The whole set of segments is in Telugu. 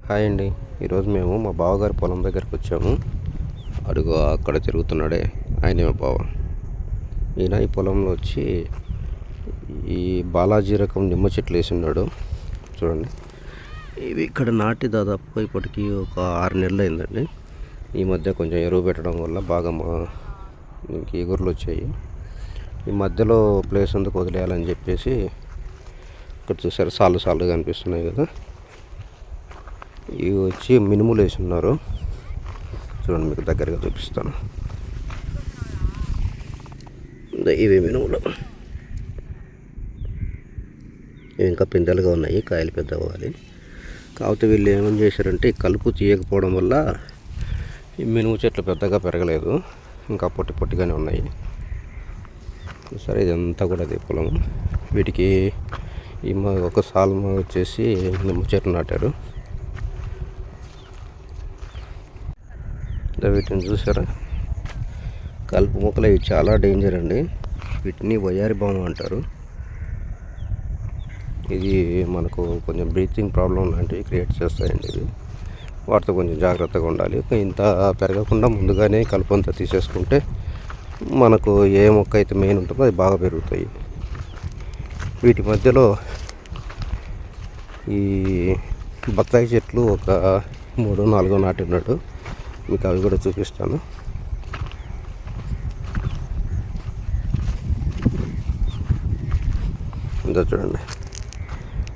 హాయ్ అండి. ఈరోజు మేము మా బావగారి పొలం దగ్గరికి వచ్చాము. అడుగు అక్కడ తిరుగుతున్నాడే ఆయనే మా బావ. ఈయన ఈ పొలంలో వచ్చి ఈ బాలాజీ రకం నిమ్మ చెట్లు వేసి ఉన్నాడు. చూడండి, ఇవి ఇక్కడ నాటి దాదాపు ఇప్పటికీ ఒక 6 నెలలు అయిందండి. ఈ మధ్య కొంచెం ఎరువు పెట్టడం వల్ల బాగా దీనికి ఎగురులు వచ్చాయి. ఈ మధ్యలో ప్లేస్ ఎందుకు వదిలేయాలని చెప్పేసి ఇక్కడ చూసారు, సాలుగా కనిపిస్తున్నాయి కదా, ఇవి వచ్చి మినుములు వేసి ఉన్నారు. చూడండి, మీకు దగ్గరగా చూపిస్తాను. ఇవి మినుములు, ఇవి ఇంకా పిందెలుగా ఉన్నాయి, కాయలు పెద్ద అవ్వాలి. కాకపోతే వీళ్ళు ఏమని చేశారంటే ఈ కలుపు తీయకపోవడం వల్ల ఈ మినుము చెట్లు పెద్దగా పెరగలేదు, ఇంకా పొట్టిగానే ఉన్నాయి. సరే, ఇదంతా కూడా అదే పొలం. వీటికి ఒక సాల్మ వచ్చేసి నిమ్మ చెట్లు నాటారు. వీటిని చూసారా, కలుపు మొక్కలు ఇవి చాలా డేంజర్ అండి. వీటిని వయ్యారి బాము అంటారు. ఇది మనకు కొంచెం బ్రీతింగ్ ప్రాబ్లం లాంటివి క్రియేట్ చేస్తాయండి. ఇవి వాటితో కొంచెం జాగ్రత్తగా ఉండాలి. ఇంత పెరగకుండా ముందుగానే కలుపు అంతా తీసేసుకుంటే మనకు ఏ మొక్క అయితే మెయిన్ ఉంటుందో అది బాగా పెరుగుతాయి. వీటి మధ్యలో ఈ బత్తాయి చెట్లు ఒక 3-4 నాటి ఉన్నాడు. మీకు అవి కూడా చూపిస్తాను. ఇంత చూడండి,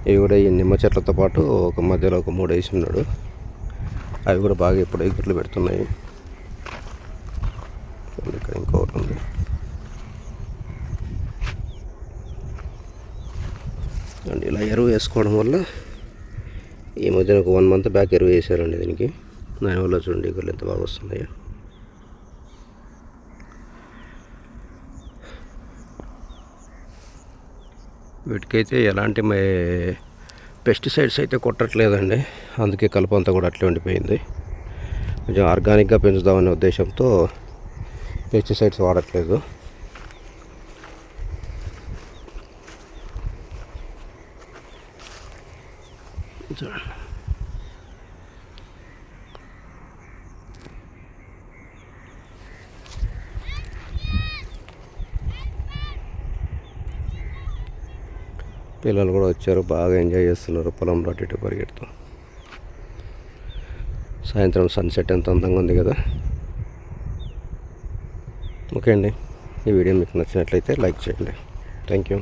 ఇవి కూడా ఈ నిమ్మ చెట్లతో పాటు ఒక మధ్యలో ఒక 3 వేసి ఉన్నాడు. అవి కూడా బాగా ఇప్పుడు ఎగురులు పెడుతున్నాయి. ఇక్కడ ఇంకొకటి ఉంది. అండ్ ఇలా ఎరువు వేసుకోవడం వల్ల ఈ మధ్యన ఒక 1 మంత్ బ్యాక్ ఎరువు వేసారండి దీనికి. దానివల్ల చూడండి ఎగురులు ఎంత బాగా వస్తున్నాయో. వీటికైతే ఎలాంటి పెస్టిసైడ్స్ అయితే కొట్టట్లేదండి, అందుకే కలుపు అంతా కూడా అట్లే ఉండిపోయింది. కొంచెం ఆర్గానిక్గా పెంచుదామనే ఉద్దేశంతో పెస్టిసైడ్స్ వాడట్లేదు. పిల్లలు కూడా వచ్చారు, బాగా ఎంజాయ్ చేస్తున్నారు పొలంలో అటు ఇటు పరిగెడుతూ. సాయంత్రం సన్సెట్ ఎంత అందంగా ఉంది కదా. ఓకే అండి, ఈ వీడియో మీకు నచ్చినట్లయితే లైక్ చేయండి. Thank you.